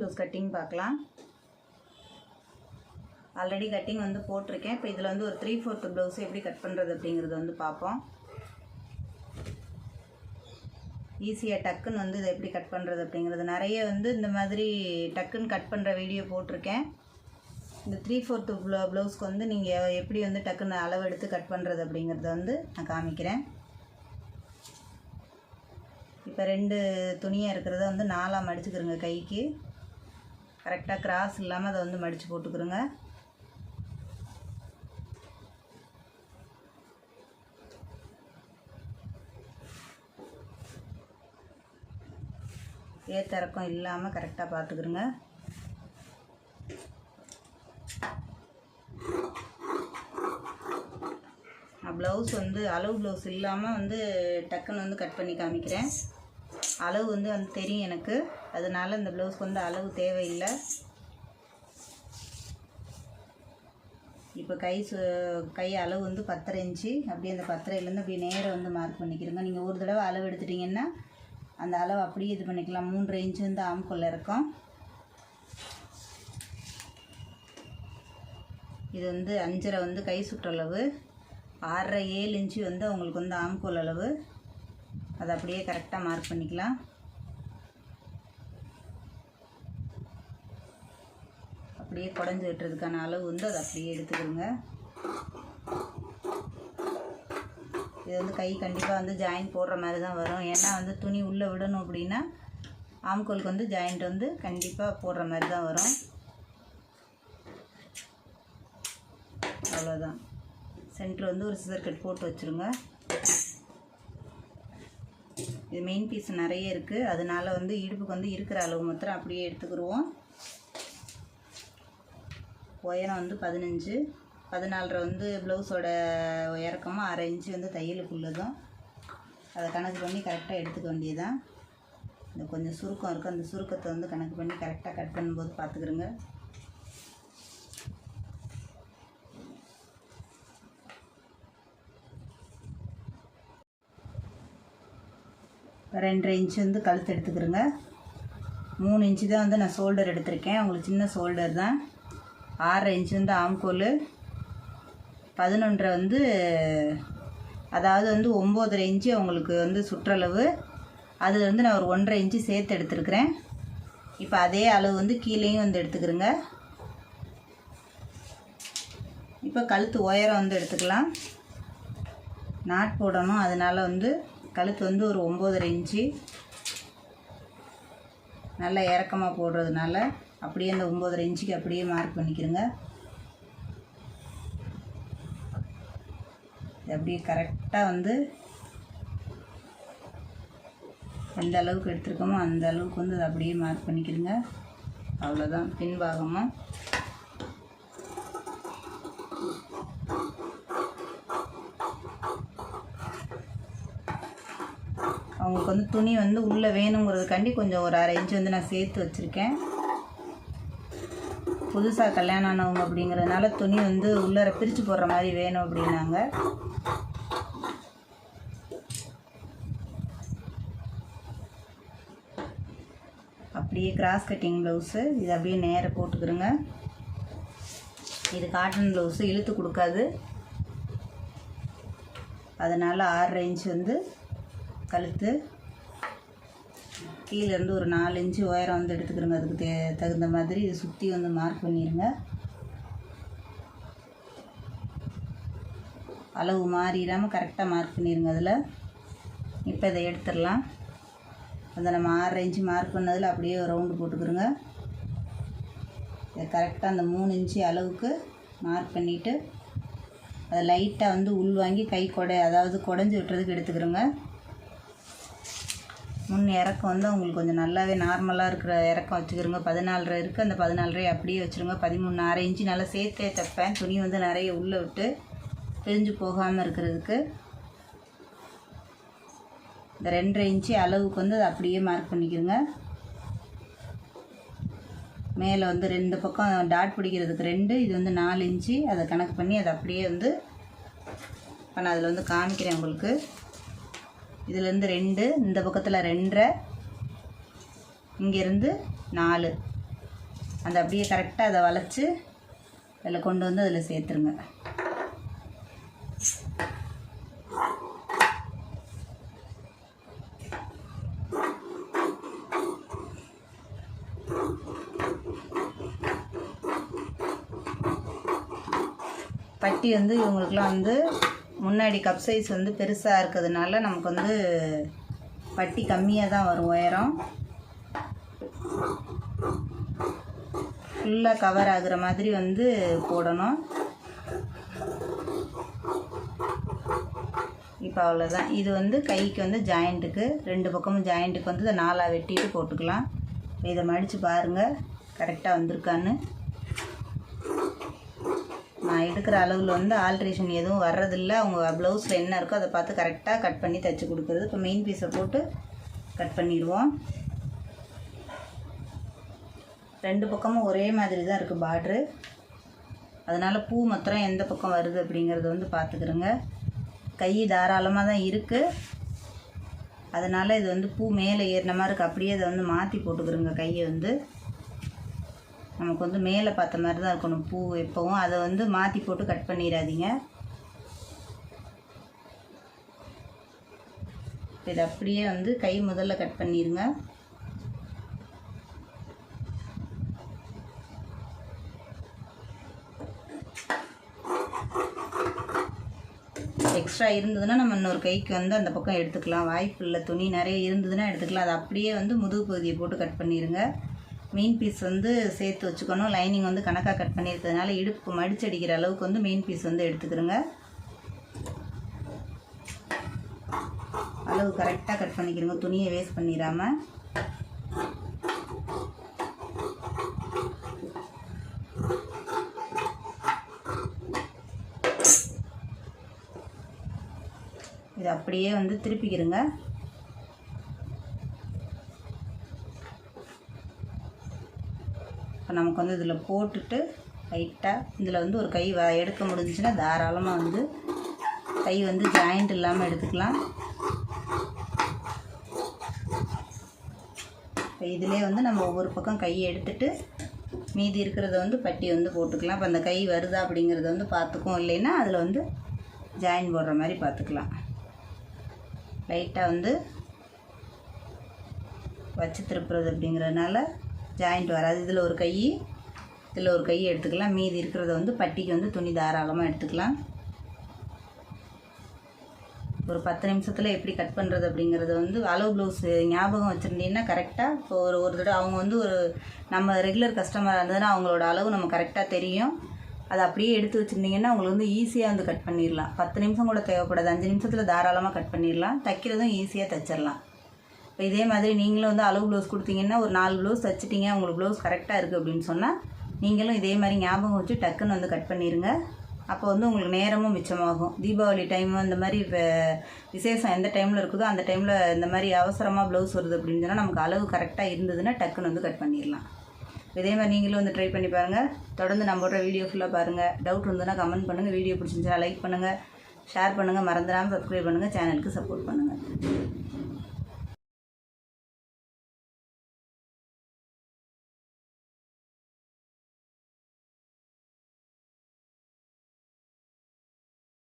Blouse cutting பார்க்கலாம். Already cutting வந்து போட்டிருக்கேன். இப்போ இதில் வந்து ஒரு 3/4 ப்ளவுஸ் எப்படி கட் பண்ணுறது அப்படிங்கிறத வந்து பார்ப்போம். ஈஸியாக டக்குன்னு வந்து இதை எப்படி கட் பண்ணுறது அப்படிங்கிறது நிறைய வந்து இந்த மாதிரி டக்குன்னு கட் பண்ணுற வீடியோ போட்டிருக்கேன். இந்த 3/4 ப்ளவுஸ்க்கு வந்து நீங்கள் எப்படி வந்து டக்குன்னு அளவு எடுத்து கட் பண்ணுறது அப்படிங்கிறத வந்து நான் காமிக்கிறேன். இப்போ 2 துணியாக இருக்கிறத வந்து 4ஆக மடிச்சுக்கிறோங்க. கைக்கு கரெக்டாக கிராஸ் இல்லாமல் அதை வந்து மடித்து போட்டுக்கிறோங்க. ஏத்தரக்கம் இல்லாமல் கரெக்டாக பார்த்துக்கிறோங்க. நான் ப்ளவுஸ் வந்து அளவு ப்ளவுஸ் இல்லாமல் வந்து டக்குன்னு வந்து கட் பண்ணி காமிக்கிறேன். அளவு வந்து தெரியும் எனக்கு, அதனால் இந்த ப்ளவுஸ்க்கு வந்து அளவு தேவையில்லை. இப்போ கை அளவு வந்து 10.5 இன்ச்சு. அப்படியே அந்த 10.5லேருந்து அப்படியே நேராக வந்து மார்க் பண்ணிக்கிறோங்க. நீங்கள் ஒரு தடவை அளவு எடுத்துட்டிங்கன்னா அந்த அளவு அப்படியே இது பண்ணிக்கலாம். 3.5 இன்ச்சு வந்து ஆம்கோல் இருக்கும். இது வந்து 5.5 வந்து கை சுற்றளவு, 6.5 7 இன்ச்சு வந்து உங்களுக்கு வந்து ஆம்கோல் அளவு. அதை அப்படியே கரெக்டாக மார்க் பண்ணிக்கலாம். அப்படியே குடஞ்சி வெட்டுறதுக்கான அளவு வந்து அதை அப்படியே எடுத்துக்கிறோங்க. இது வந்து கை கண்டிப்பாக வந்து ஜாயிண்ட் போடுற மாதிரி தான் வரும். ஏன்னா வந்து துணி உள்ளே விடணும் அப்படின்னா ஆம்கோலுக்கு வந்து ஜாயிண்ட் வந்து கண்டிப்பாக போடுற மாதிரி தான் வரும். அவ்வளோதான். சென்டர் வந்து ஒரு சிசர் கட் போட்டு வச்சுருங்க. இது மெயின் பீஸ் நிறைய இருக்குது, அதனால வந்து இடுப்புக்கு வந்து இருக்கிற அளவு மாத்திரம் அப்படியே எடுத்துக்கிடுவோம். உயரம் வந்து 15, 14.5 வந்து ப்ளவுஸோட இறக்கமாக 1/2 இன்ச்சு வந்து தையலுக்குள்ளதும். அதை கணக்கு பண்ணி கரெக்டாக எடுத்துக்க வேண்டியதுதான். இந்த கொஞ்சம் சுருக்கம் இருக்குது, அந்த சுருக்கத்தை வந்து கணக்கு பண்ணி கரெக்டாக கட் பண்ணும்போது பார்த்துக்கிறோங்க. இப்போ 2.5 இன்ச்சு வந்து கழுத்து எடுத்துக்கிறோங்க. 3 இன்ச்சு தான் வந்து நான் ஷோல்டர் எடுத்திருக்கேன். உங்களுக்கு சின்ன ஷோல்டர் தான். 6.5 இன்ச்சு வந்து ஆம்கோல், 11.5 வந்து அதாவது வந்து 9.5 இன்ச்சு உங்களுக்கு வந்து சுற்றளவு. அதில் வந்து நான் ஒரு 1.5 இன்ச்சு சேர்த்து எடுத்துருக்கிறேன். இப்போ அதே அளவு வந்து கீழேயும் வந்து எடுத்துக்கிறோங்க. இப்போ கழுத்து உயரம் வந்து எடுத்துக்கலாம். நாட் போடணும், அதனால் வந்து கழுத்து வந்து ஒரு 9.5 இன்ச்சு நல்லா இறக்கமாக போடுறதுனால அப்படியே அந்த 9.5 இன்ச்சுக்கு அப்படியே மார்க் பண்ணிக்கிறோங்க. அப்படியே கரெக்டாக வந்து எந்த அளவுக்கு எடுத்துருக்கோமோ அந்த அளவுக்கு வந்து அதை அப்படியே மார்க் பண்ணிக்கிறோங்க. அவ்வளோதான். பின்பாகமும் அவங்களுக்கு வந்து துணி வந்து உள்ளே வேணுங்கிறதுக்காண்டி கொஞ்சம் ஒரு 1/2 இன்ச்சு வந்து நான் சேர்த்து வச்சுருக்கேன். புதுசாக கல்யாணம் ஆனவங்க அப்படிங்கிறதுனால துணி வந்து உள்ளே பிரித்து போடுற மாதிரி வேணும் அப்படின்னாங்க. அப்படியே கிராஸ் கட்டிங் ப்ளவுஸு இது அப்படியே நேராக போட்டுக்கிறோங்க. இது காட்டன் ப்ளவுஸு, இழுத்து கொடுக்காது. அதனால் 6.5 இன்ச்சு வந்து கழுத்து, கீழேருந்து ஒரு 4 இன்ச்சு உயரம் வந்து எடுத்துக்கிறோங்க. அதுக்கு தகுந்த மாதிரி இது சுற்றி வந்து மார்க் பண்ணிடுங்க. அளவு மாறிடாமல் கரெக்டாக மார்க் பண்ணிடுங்க அதில். இப்போ இதை எடுத்துடலாம். அந்த நம்ம 6.5 இன்ச்சு மார்க் பண்ணதில் அப்படியே ஒரு ரவுண்டு போட்டுக்கிறோங்க. இதை கரெக்டாக அந்த 3 இன்ச்சு அளவுக்கு மார்க் பண்ணிவிட்டு அதை லைட்டாக வந்து உள்வாங்கி கை அதாவது குடஞ்சி விட்டுறதுக்கு எடுத்துக்கிறோங்க. முன் இறக்கம் வந்து உங்களுக்கு கொஞ்சம் நல்லாவே நார்மலாக இருக்கிற இறக்கம் வச்சுக்கிறோங்க. 14.5 இருக்குது, அந்த 14.5 அப்படியே வச்சுருங்க. 13 1/2 இன்ச்சு நல்லா சேர்த்தே தைப்பேன், துணி வந்து நிறைய உள்ளே விட்டு பிரிஞ்சு போகாமல் இருக்கிறதுக்கு. இந்த 2.5 இன்ச்சு அளவுக்கு வந்து அதை அப்படியே மார்க் பண்ணிக்கிறோங்க. மேலே வந்து 2 பக்கம் டாட் பிடிக்கிறதுக்கு 2, இது வந்து 4 இன்ச்சு. அதை கணக்கு பண்ணி அதை அப்படியே வந்து இப்போ நான் அதில் வந்து காமிக்கிறேன் உங்களுக்கு. இதுலேருந்து 2, இந்த பக்கத்தில் 2.5, இங்கேருந்து 4, அந்த அப்படியே கரெக்டாக அதை வளைச்சி அதில் கொண்டு வந்து அதில் சேர்த்துருங்க. பட்டி வந்து இவங்களுக்குலாம் வந்து முன்னாடி கப் சைஸ் வந்து பெருசாக இருக்கிறதுனால நமக்கு வந்து பட்டி கம்மியாக தான் வரும் உயரம். ஃபுல்லாக கவர் ஆகுற மாதிரி வந்து போடணும். இப்போ அவ்வளோதான். இது வந்து கைக்கு வந்து ஜாயிண்ட்டுக்கு 2 பக்கமும் ஜாயிண்ட்டுக்கு வந்து இதை 4ஆக வெட்டிட்டு போட்டுக்கலாம். இதை மடித்து பாருங்கள் கரெக்டாக வந்திருக்கான்னு. நான் எடுக்கிற அளவில் வந்து ஆல்ட்ரேஷன் எதுவும் வர்றதில்ல. அவங்க ப்ளவுஸில் என்ன இருக்கோ அதை பார்த்து கரெக்டாக கட் பண்ணி தைச்சி கொடுக்குறது. இப்போ மெயின் பீஸை போட்டு கட் பண்ணிடுவோம். 2 பக்கமும் ஒரே மாதிரி தான் இருக்குது பார்ட்ரு. அதனால் பூ மாத்திரம் எந்த பக்கம் வருது அப்படிங்கிறத வந்து பார்த்துக்கிறோங்க. கை தாராளமாக தான் இருக்குது. அதனால் இது வந்து பூ மேலே ஏறின மாதிரி இருக்குது. அப்படியே அதை வந்து மாற்றி போட்டுக்கிறோங்க. கையை வந்து நமக்கு வந்து மேலே பார்த்த மாதிரி தான் இருக்கணும் பூ எப்போவும். அதை வந்து மாற்றி போட்டு கட் பண்ணிடாதீங்க. இது அப்படியே வந்து கை முதல்ல கட் பண்ணிடுங்க. எக்ஸ்ட்ரா இருந்ததுன்னா நம்ம இன்னொரு கைக்கு வந்து அந்த பக்கம் எடுத்துக்கலாம். வாய்ப்பு இல்லை, துணி நிறைய இருந்ததுன்னா எடுத்துக்கலாம். அதை அப்படியே வந்து முதுகு பகுதியை போட்டு கட் பண்ணிடுங்க. மெயின் பீஸ் வந்து சேர்த்து வச்சுக்கணும். லைனிங் வந்து கணக்காக கட் பண்ணியிருக்கிறதுனால இடுப்பு மடிச்சடிக்கிற அளவுக்கு வந்து மெயின் பீஸ் வந்து எடுத்துக்கிறோங்க. அளவு கரெக்டாக கட் பண்ணிக்கிறோங்க, துணியை வேஸ்ட் பண்ணிடாமல். இது அப்படியே வந்து திருப்பிக்கிறோங்க. இப்போ நமக்கு வந்து இதில் போட்டுட்டு லைட்டாக இதில் வந்து ஒரு கை எடுக்க முடிஞ்சுன்னா தாராளமாக வந்து கை வந்து ஜாயிண்ட் இல்லாமல் எடுத்துக்கலாம். இப்போ இதிலே வந்து நம்ம ஒவ்வொரு பக்கம் கையை எடுத்துகிட்டு மீதி இருக்கிறத வந்து பட்டி வந்து போட்டுக்கலாம். இப்போ அந்த கை வருதா அப்படிங்கிறத வந்து பார்த்துக்கும். இல்லைன்னா அதில் வந்து ஜாயின் போடுற மாதிரி பார்த்துக்கலாம். லைட்டாக வந்து வச்சு திருப்புறது அப்படிங்கிறதுனால ஜாயிண்ட் வராது. இதில் ஒரு கை எடுத்துக்கலாம். மீதி இருக்கிறத வந்து பட்டிக்கு வந்து துணி தாராளமாக எடுத்துக்கலாம். ஒரு 10 நிமிஷத்தில் எப்படி கட் பண்ணுறது அப்படிங்கிறத வந்து அளவு ப்ளவுஸ் ஞாபகம் வச்சுருந்தீங்கன்னா கரெக்டாக இப்போ ஒரு தடவை அவங்க வந்து ஒரு நம்ம ரெகுலர் கஸ்டமராக இருந்ததுன்னா அவங்களோட அளவு நம்ம கரெக்டாக தெரியும். அதை அப்படியே எடுத்து வச்சுருந்தீங்கன்னா உங்களுக்கு வந்து ஈஸியாக வந்து கட் பண்ணிடலாம். 10 நிமிஷம் கூட தேவைப்படாது. 5 நிமிஷத்தில் தாராளமாக கட் பண்ணிடலாம். தைக்கிறதும் ஈஸியாக தைச்சிடலாம். இப்போ இதே மாதிரி நீங்களும் வந்து அளவு ப்ளவுஸ் கொடுத்தீங்கன்னா ஒரு 4 ப்ளவுஸ் தைச்சிட்டிங்க, உங்களுக்கு ப்ளவுஸ் கரெக்டாக இருக்குது அப்படின்னு சொன்னால் நீங்களும் இதே மாதிரி ஞாபகம் வச்சு டக்குன்னு வந்து கட் பண்ணிடுங்க. அப்போ வந்து உங்களுக்கு நேரமும் மிச்சமாகும். தீபாவளி டைம் இந்த மாதிரி விசேஷம் எந்த டைமில் இருக்குதோ அந்த டைமில் இந்த மாதிரி அவசரமாக ப்ளவுஸ் வருது அப்படின்னு சொன்னால் நமக்கு அளவு கரெக்டாக இருந்ததுன்னா டக்குன்னு வந்து கட் பண்ணிடலாம். இதே மாதிரி நீங்களும் வந்து ட்ரை பண்ணி பாருங்கள். தொடர்ந்து நம்மளோட வீடியோ ஃபுல்லாக பாருங்கள். டவுட் இருந்ததுன்னா கமெண்ட் பண்ணுங்கள். வீடியோ பிடிச்சிருந்துச்சுன்னா லைக் பண்ணுங்கள், ஷேர் பண்ணுங்கள். மறந்துடாமல் சப்ஸ்கிரைப் பண்ணுங்கள். சேனலுக்கு சப்போர்ட் பண்ணுங்கள்.